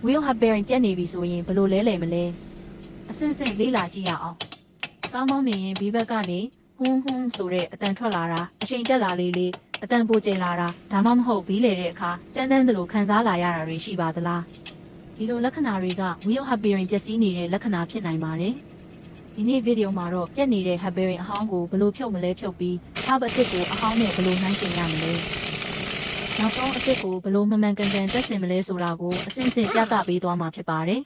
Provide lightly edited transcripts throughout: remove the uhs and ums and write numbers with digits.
wheel hub bearing ပြတ်နေပြီဆိုရင်ဘယ်လိုလဲမလဲအစစ်စစ်လေးလာကြည့်ရအောင်ကောင်းမောင်းနေရင်ဘေးဘက်ကနေဟွန်းဆိုတဲ့အတန်ထွက်လာတာအချိန်တက်လာလေးအတန်ပိုကျလာတာဒါမှမဟုတ်ဘီးလေတဲ့အခါကြမ်းတမ်းသလိုခံစားလာရတာတွေရှိပါသလားဒီလိုလက္ခဏာတွေက wheel hub bearing ပျက်စီးနေတဲ့လက္ခဏာဖြစ်နိုင်ပါတယ်ဒီနေ့ဗီဒီယိုမှာတော့ပြတ်နေတဲ့ hub bearing အဟောင်းကိုဘယ်လိုဖြုတ်မလဲဖြုတ်ပြီး hub အစ်စ်ကိုအဟောင်းနဲ့ဘယ်လိုနှိုင်းယှဉ်ရမလဲနောက်ဆုံးအစ်စ်ကိုဘယ်လိုမှန်မှန်ကန်ကန်တက်ဆင်မလဲဆိုတာကိုအစစ်စစ်ပြသပေးသွားမှာဖြစ်ပါတယ်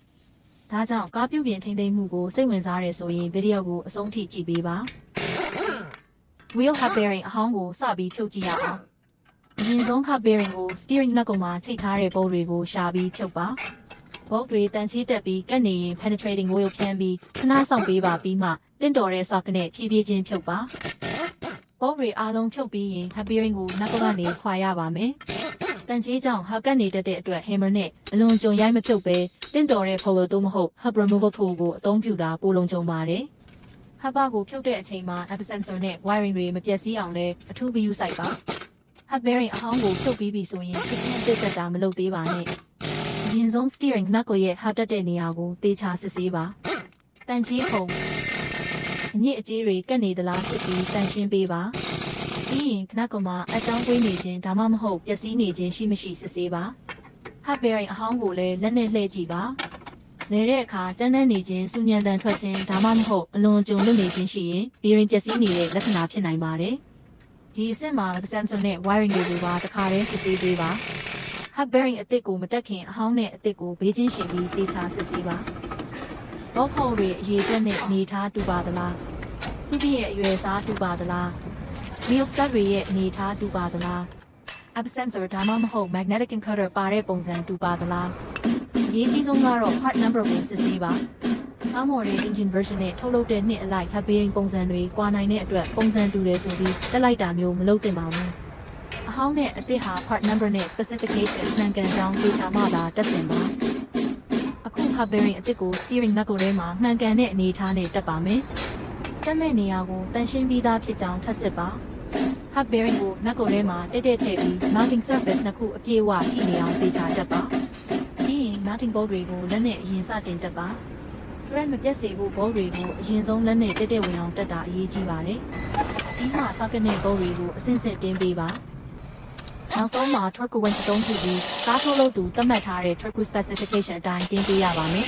ဒါကြောင့်ကားပြုပြင်ထိန်းသိမ်းမှုကိုစိတ်ဝင်စားရဆိုရင်ဗီဒီယိုကိုအဆုံးထိကြည့်ပေးပါ wheel hub bearing အဟောင်းကိုစပြီးဖြုတ်ကြည့်ရအောင်အရင်ဆုံး hub bearing ကို steering knuckle မှာချိတ်ထားတဲ့ဘောတွေကိုရှာပြီးဖြုတ်ပါဘောတွေတန်ချေးတက်ပြီးကတ်နေရင် penetrating oil ဖြန်းပြီးခဏဆောင်ပေးပါပြီးမှတင့်တော်တဲ့ socket နဲ့ဖြည်းဖြည်းချင်းဖြုတ်ပါဘောတွေအားလုံးဖြုတ်ပြီးရင် hub bearing ကို knuckle ကနေခွာရပါမယ်တန်ချေးကြောင့် hub ကတ်နေတတ်တဲ့အတွက် hammer နဲ့အလွန်ကြုံရိုက်မဖြုတ်ပဲတင့်တော်တဲ့ follow သို့မဟုတ် hub removal tool ကိုအသုံးပြုတာပိုလုံခြုံပါတယ်ဟပ်ဘာကိုဖြုတ်တဲ့အချိန်မှာ hub sensor နဲ့ wiring တွေမပျက်စီးအောင်လဲအထူးဂရုစိုက်ပါ hub bearing အဟောင်းကိုဖြုတ်ပြီးပြီဆိုရင်ဖြစ်ဖြစ်တက်တာမလုပ်သေးပါနဲ့အရင်ဆုံး steering knuckle ရဲ့ hub တက်တဲ့နေရာကိုသေချာစစ်ဆေးပါတန်ချေးခုံအညစ်အကြေးတွေကတ်နေသလားစစ်ပြီးတန်ရှင်းပေးပါပြီးရင် knuckle မှာအတောင်းကွေးနေခြင်းဒါမှမဟုတ်ပျက်စီးနေခြင်းရှိမရှိစစ်ဆေးပါ hub bearing အဟောင်းကိုလည်းလက်နဲ့လှည့်ကြည့်ပါလဲတဲ့အခါကျန်းတန်းနေခြင်းစူညံတန်ထွက်ခြင်းဒါမှမဟုတ်အလွန်ကြုံလွတ်နေခြင်းရှိရင် bearing ပျက်စီးနေတဲ့လက္ခဏာဖြစ်နိုင်ပါတယ်ဒီအဆင့်မှာ sensor နဲ့ wiring တွေကိုပါတစ်ခါတည်းစစ်ဆေးပေးပါ hub bearing အသစ်ကိုမတက်ခင်အဟောင်းနဲ့အသစ်ကိုဘေးချင်းရှင်ပြီးသေချာစစ်ဆေးပါဘောဖောက်တွေအရေးတက်နဲ့အနေထားတူပါသလားသူ့ရဲ့အရွယ်စားတူပါသလား wheel stud တွေရဲ့အနေထားတူပါသလား hub sensor ဒါမှမဟုတ် magnetic encoder ပါတဲ့ပုံစံတူပါသလားအရေးကြီးဆုံးကတော့ part number ကိုစစ်ဆေးပါ။ကောင်းမွန်တဲ့ engine version နဲ့ထုတ်လုပ်တဲ့နှစ်အလိုက် hub bearing ပုံစံတွေကွာနိုင်တဲ့အတွက်ပုံစံတူတယ်ဆိုပြီးတက်လိုက်တာမျိုးမလုပ်သင့်ပါဘူး။အဟောင်းနဲ့အသစ်ဟာ part number နဲ့ specification မှန်ကန်ကြောင်းသိချာမှသာတက်ဆင်ပါ။အခု hub bearing အသစ်ကို steering knuckle ထဲမှာမှန်ကန်တဲ့အနေအထားနဲ့တက်ပါမယ်။တက်မဲ့နေရာကိုတန်ရှင်းပြီးသားဖြစ်ကြောင်းထပ်စစ်ပါ။ hub bearing ကို knuckle ထဲမှာတက်ထည့်ပြီး mounting surface နှစ်ခုအပြည့်အဝထိနေအောင်သိချာတက်ပါ။ပြီးရင် mounting bolt တွေကိုလက်နဲ့အရင်စတင်တက်ပါ thread မပြတ်စေဖို့ bolt တွေကိုအရင်ဆုံးလက်နဲ့တက်ဝင်အောင်တက်တာအရေးကြီးပါတယ်ဒီမှာ socket နဲ့ bolt တွေကိုအဆင့်ဆင့်တင်းပေးပါနောက်ဆုံးမှာ torque wrench သုံးခုပြီးကားထုတ်လုပ်သူသတ်မှတ်ထားတဲ့ torque specification အတိုင်းတင်းပေးရပါမယ်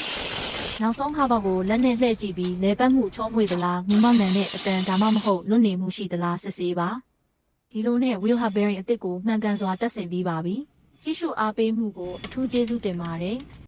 နောက်ဆုံးဟာဘောက်ကိုလက်နဲ့လှည့်ကြည့်ပြီးလဲပတ်မှုချုံးမွေသလားမြင်မောက်နိုင်တဲ့အတန်ဒါမှမဟုတ်လွတ်နေမှုရှိသလားစစ်ဆေးပါဒီလိုနဲ့ wheel hub bearing အသစ်ကိုမှန်ကန်စွာတက်ဆင်ပြီးပါပြီကြည့်ရှုအားပေးမှုကိုအထူးကျေးဇူးတင်ပါတယ်